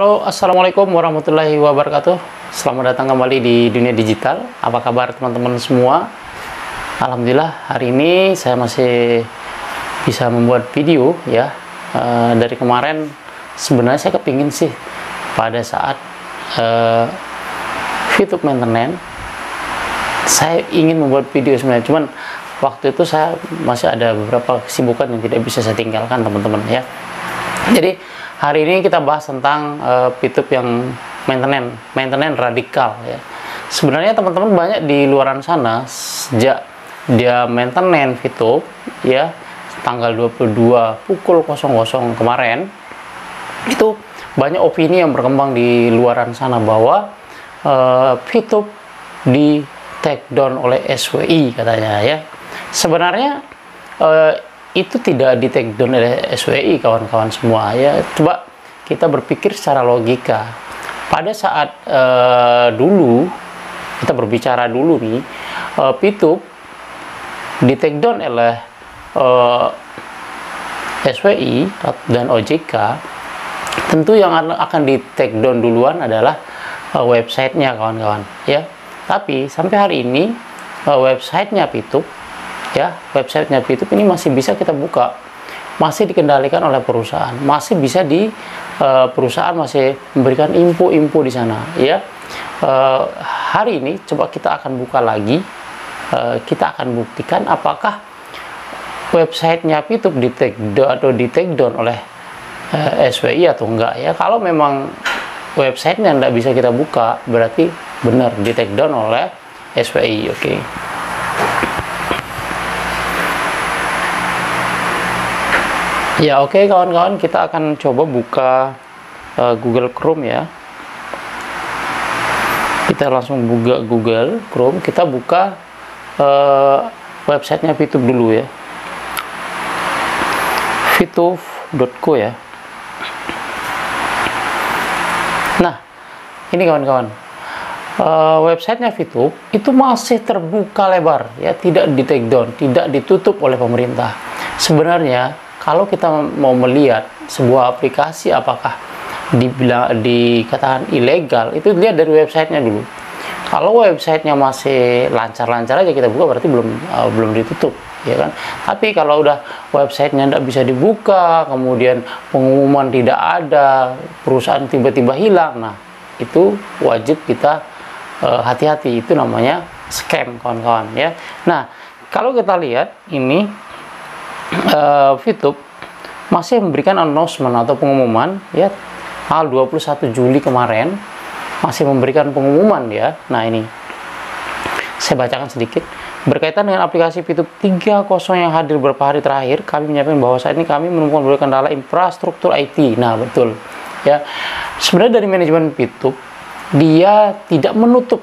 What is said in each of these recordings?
Halo, assalamualaikum warahmatullahi wabarakatuh. Selamat datang kembali di dunia digital. Apa kabar teman-teman semua? Alhamdulillah, hari ini saya masih bisa membuat video ya. Dari kemarin sebenarnya saya kepingin sih pada saat YouTube maintenance saya ingin membuat video sebenarnya, cuman waktu itu saya masih ada beberapa kesibukan yang tidak bisa saya tinggalkan teman-teman ya. Jadi hari ini kita bahas tentang VTube yang maintenance radikal ya. Sebenarnya teman-teman banyak di luaran sana sejak dia maintenance VTube ya tanggal 22 pukul 00 kemarin, itu banyak opini yang berkembang di luaran sana bahwa VTube di take down oleh SWI katanya ya. Sebenarnya itu tidak di take down oleh SWI kawan-kawan semua ya. Coba kita berpikir secara logika. Pada saat dulu kita berbicara dulu nih, VTube di take down oleh SWI dan OJK, tentu yang akan di take down duluan adalah websitenya kawan-kawan ya. Tapi sampai hari ini websitenya VTube ya, websitenya VTube ini masih bisa kita buka, masih dikendalikan oleh perusahaan, masih bisa di perusahaan masih memberikan info-info di sana ya. Hari ini coba kita akan buka lagi, kita akan buktikan apakah websitenya VTube di take down oleh SWI atau enggak ya. Kalau memang websitenya enggak bisa kita buka, berarti benar di take down oleh SWI. Oke. Ya oke kawan-kawan, kita akan coba buka Google Chrome ya. Kita langsung buka Google Chrome, kita buka websitenya VTube dulu ya, vtube.co ya. Nah ini kawan-kawan, websitenya VTube itu masih terbuka lebar ya, tidak di take down, tidak ditutup oleh pemerintah. Sebenarnya kalau kita mau melihat sebuah aplikasi apakah dikatakan ilegal, itu dilihat dari websitenya dulu. Kalau websitenya masih lancar-lancar aja kita buka, berarti belum ditutup ya kan. Tapi kalau udah websitenya tidak bisa dibuka, kemudian pengumuman tidak ada, perusahaan tiba-tiba hilang, nah itu wajib kita hati-hati, itu namanya scam kawan-kawan ya. Nah kalau kita lihat ini VTube masih memberikan announcement atau pengumuman ya, tanggal 21 Juli kemarin masih memberikan pengumuman ya. Nah ini saya bacakan sedikit. Berkaitan dengan aplikasi VTube 3.0 yang hadir beberapa hari terakhir, kami menyampaikan bahwa saat ini kami menemukan beberapa kendala infrastruktur IT. Nah betul ya, sebenarnya dari manajemen VTube dia tidak menutup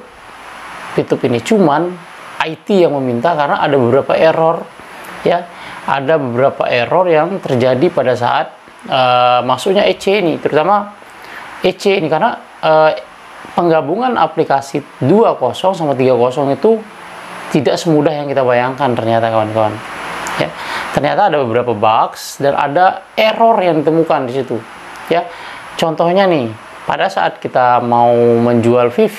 VTube ini, cuman IT yang meminta karena ada beberapa error ya. Ada beberapa error yang terjadi pada saat masuknya EC ini, terutama EC ini, karena penggabungan aplikasi 2.0 sama 3.0 itu tidak semudah yang kita bayangkan ternyata kawan-kawan ya. Ternyata ada beberapa bugs dan ada error yang ditemukan di situ ya. Contohnya nih, pada saat kita mau menjual VV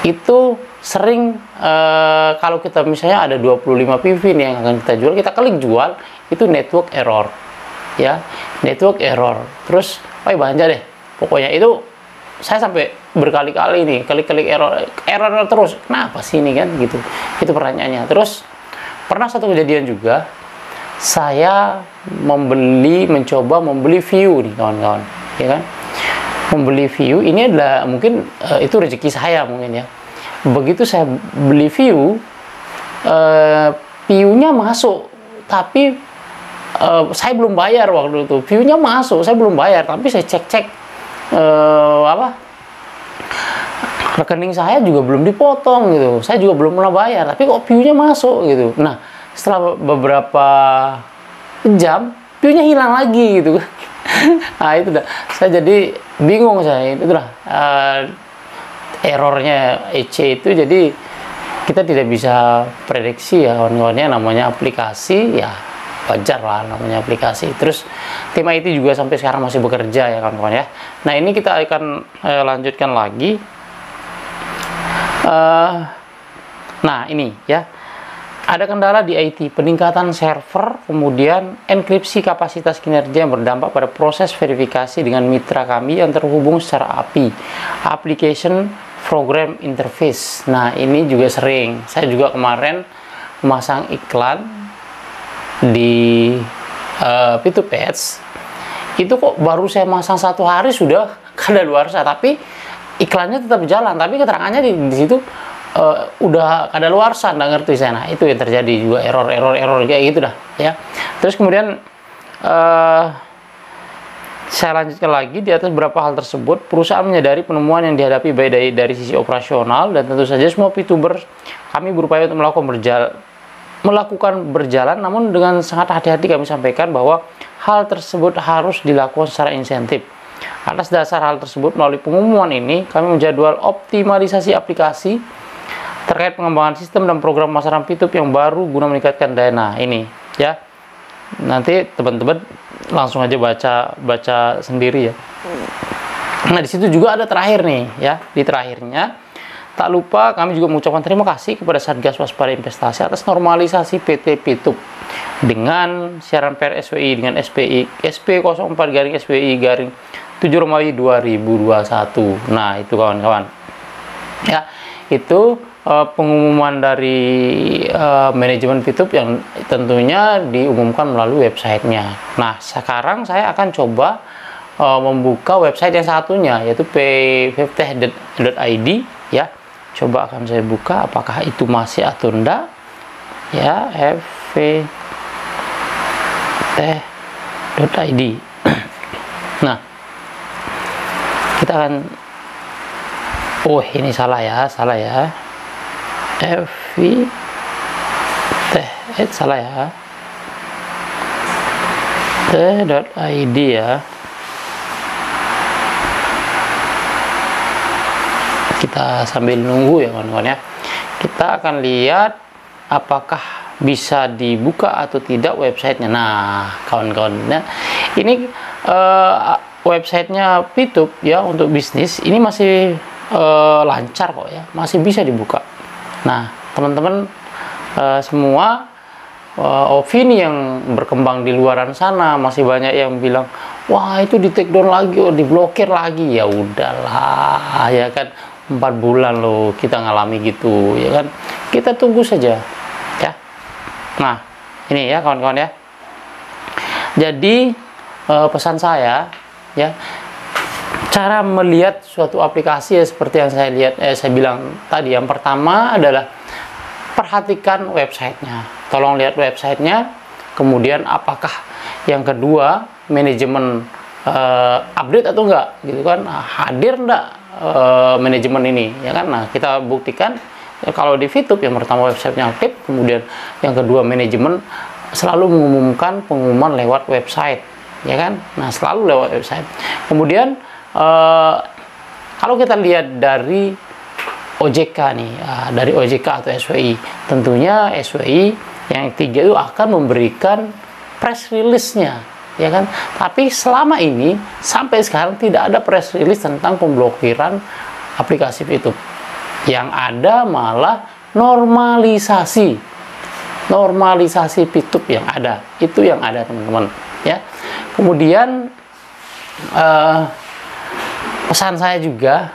itu sering kalau kita misalnya ada 25 PV nih yang akan kita jual, kita klik jual, itu network error ya, network error. Terus banyak deh pokoknya, itu saya sampai berkali-kali nih klik error terus, kenapa sih ini kan gitu, itu pertanyaannya. Terus pernah satu kejadian juga, saya mencoba membeli view nih kawan-kawan ya kan. Membeli view ini adalah mungkin itu rezeki saya mungkin ya. Begitu saya beli view, view-nya masuk, tapi saya belum bayar waktu itu. View-nya masuk, saya belum bayar, tapi saya cek-cek rekening saya juga belum dipotong gitu. Saya juga belum pernah bayar, tapi kok view-nya masuk gitu. Nah, setelah beberapa jam, view-nya hilang lagi gitu. Nah, itu dah. Saya jadi bingung saya. Itu dah. Errornya EC itu, jadi kita tidak bisa prediksi ya kawan-kawannya, namanya aplikasi ya, wajar lah namanya aplikasi. Terus tim IT juga sampai sekarang masih bekerja ya kawan-kawan ya. Nah ini kita akan lanjutkan lagi. Nah ini ya, ada kendala di IT, peningkatan server, kemudian enkripsi kapasitas kinerja yang berdampak pada proses verifikasi dengan mitra kami yang terhubung secara API, Application Program Interface. Nah ini juga sering, saya juga kemarin memasang iklan di P2P Ads, itu kok baru saya masang 1 hari sudah kadaluarsa, tapi iklannya tetap jalan, tapi keterangannya di situ udah kadaluarsa, nggak ngerti saya. Nah itu yang terjadi juga, error kayak gitu dah ya. Terus kemudian saya lanjutkan lagi di atas beberapa hal tersebut. Perusahaan menyadari penemuan yang dihadapi baik dari sisi operasional, dan tentu saja semua VTuber kami berupaya untuk melakukan berjalan, namun dengan sangat hati-hati kami sampaikan bahwa hal tersebut harus dilakukan secara insentif. Atas dasar hal tersebut, melalui pengumuman ini kami menjadwal optimalisasi aplikasi terkait pengembangan sistem dan program pemasaran VTube yang baru guna meningkatkan dana ini ya. Nanti teman-teman langsung aja baca sendiri ya. Nah di situ juga ada terakhir nih ya, di terakhirnya tak lupa kami juga mengucapkan terima kasih kepada Satgas Waspada Investasi atas normalisasi PT VTube dengan siaran per SWI dengan SPI SP04-SWI-7 Romawi 2021. Nah itu kawan-kawan ya, itu pengumuman dari manajemen VTube yang tentunya diumumkan melalui websitenya. Nah sekarang saya akan coba membuka website yang satunya, yaitu pvtech.id ya. Coba akan saya buka apakah itu masih atau enggak ya, fvtech.id. Nah kita akan, ini salah ya, fvtech salah ya, .id ya. Kita sambil nunggu ya kawan-kawan ya, kita akan lihat apakah bisa dibuka atau tidak websitenya. Nah kawan-kawan ya, ini websitenya VTube ya untuk bisnis ini masih lancar kok ya, masih bisa dibuka. Nah teman-teman semua, opini yang berkembang di luaran sana masih banyak yang bilang wah itu di take down lagi, diblokir lagi. Ya udahlah ya kan, 4 bulan loh kita ngalami gitu ya kan, kita tunggu saja ya. Nah ini ya kawan-kawan ya, jadi pesan saya ya, cara melihat suatu aplikasi ya seperti yang saya bilang tadi. Yang pertama adalah perhatikan websitenya, tolong lihat websitenya. Kemudian apakah yang kedua, manajemen update atau enggak gitu kan, hadir enggak manajemen ini ya kan. Nah kita buktikan kalau di VTube yang pertama websitenya aktif, kemudian yang kedua manajemen selalu mengumumkan pengumuman lewat website ya kan. Nah selalu lewat website. Kemudian kalau kita lihat dari OJK nih, dari OJK atau SWI, tentunya SWI yang 3 itu akan memberikan press release-nya ya kan. Tapi selama ini sampai sekarang tidak ada press release tentang pemblokiran aplikasi VTube. Yang ada malah normalisasi VTube yang ada, itu yang ada teman-teman ya. Kemudian pesan saya juga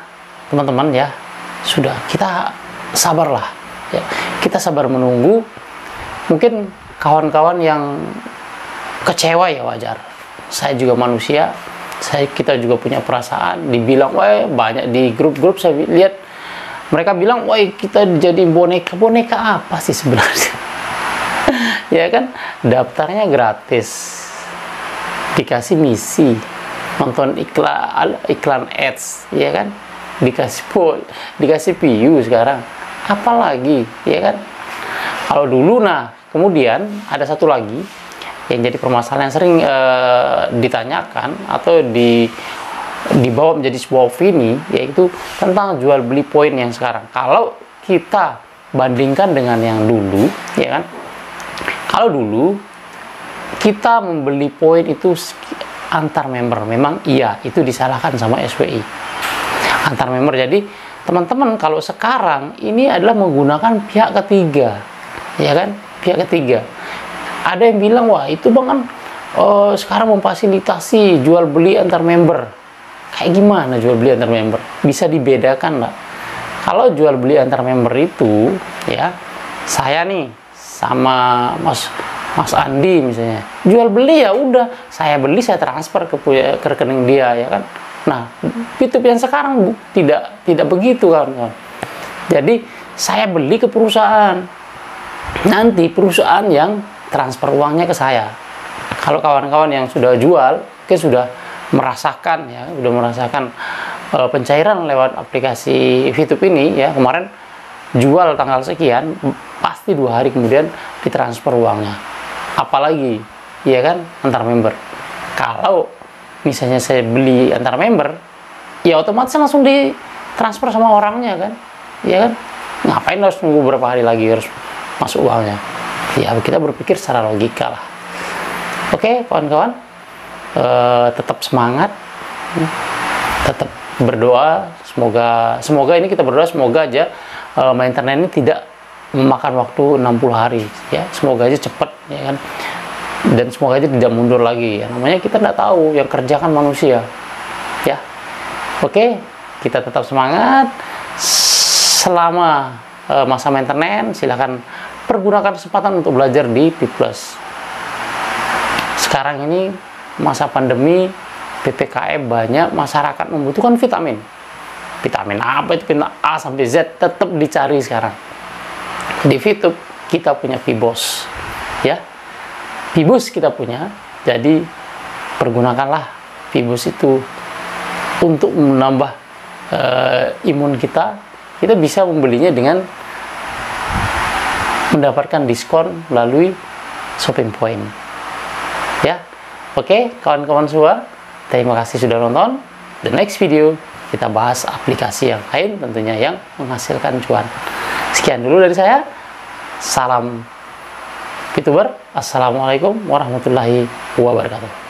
teman-teman ya, sudah kita sabarlah ya, kita sabar menunggu. Mungkin kawan-kawan yang kecewa ya wajar, saya juga manusia, kita juga punya perasaan. Dibilang wah banyak di grup-grup saya lihat mereka bilang wah kita jadi boneka apa sih sebenarnya ya kan, daftarnya gratis, dikasih misi, nonton iklan ads ya kan, dikasih view sekarang, apalagi ya kan. Kalau dulu, nah kemudian ada satu lagi yang jadi permasalahan yang sering ditanyakan atau dibawa menjadi sebuah opini, yaitu tentang jual beli poin yang sekarang. Kalau kita bandingkan dengan yang dulu ya kan, kalau dulu kita membeli poin itu antar member. Memang iya, itu disalahkan sama SWI. Antar member. Jadi teman-teman kalau sekarang ini adalah menggunakan pihak ketiga, ya kan? Pihak ketiga. Ada yang bilang, wah itu bang kan sekarang memfasilitasi jual beli antar member. Kayak gimana jual beli antar member? Bisa dibedakan nggak? Kalau jual beli antar member itu, ya saya nih sama Mas Andi misalnya jual beli, ya udah saya beli, saya transfer ke rekening dia, ya kan. Nah, P2P yang sekarang tidak begitu kan. Jadi saya beli ke perusahaan, nanti perusahaan yang transfer uangnya ke saya. Kalau kawan-kawan yang sudah jual, sudah merasakan, ya, sudah merasakan pencairan lewat aplikasi Fitup ini, ya, kemarin jual tanggal sekian, pasti 2 hari kemudian ditransfer uangnya. Apalagi, ya kan, antar member. Kalau misalnya saya beli antar member, ya otomatis langsung ditransfer sama orangnya kan, ya kan. Ngapain harus nunggu berapa hari lagi harus masuk uangnya? Ya kita berpikir secara logika lah. Oke, kawan-kawan, tetap semangat, tetap berdoa. Semoga ini kita berdoa, semoga aja maintenance ini tidak memakan waktu 60 hari, ya. Semoga aja cepat, ya kan. Dan semoga aja tidak mundur lagi, ya. Namanya kita tidak tahu, yang kerja kan manusia, ya. Oke, kita tetap semangat. Selama masa maintenance, silahkan pergunakan kesempatan untuk belajar di P+. Sekarang ini masa pandemi, PPKM, banyak masyarakat membutuhkan vitamin. Vitamin apa itu? Vitamin A sampai Z tetap dicari sekarang. Di Fitup kita punya Pibos, ya. Pibos kita punya, jadi pergunakanlah Pibos itu untuk menambah imun kita. Kita bisa membelinya dengan mendapatkan diskon melalui shopping point, ya. Oke, kawan-kawan semua, terima kasih sudah nonton. The next video kita bahas aplikasi yang lain, tentunya yang menghasilkan cuan. Sekian dulu dari saya. Salam Pituber. Assalamualaikum warahmatullahi wabarakatuh.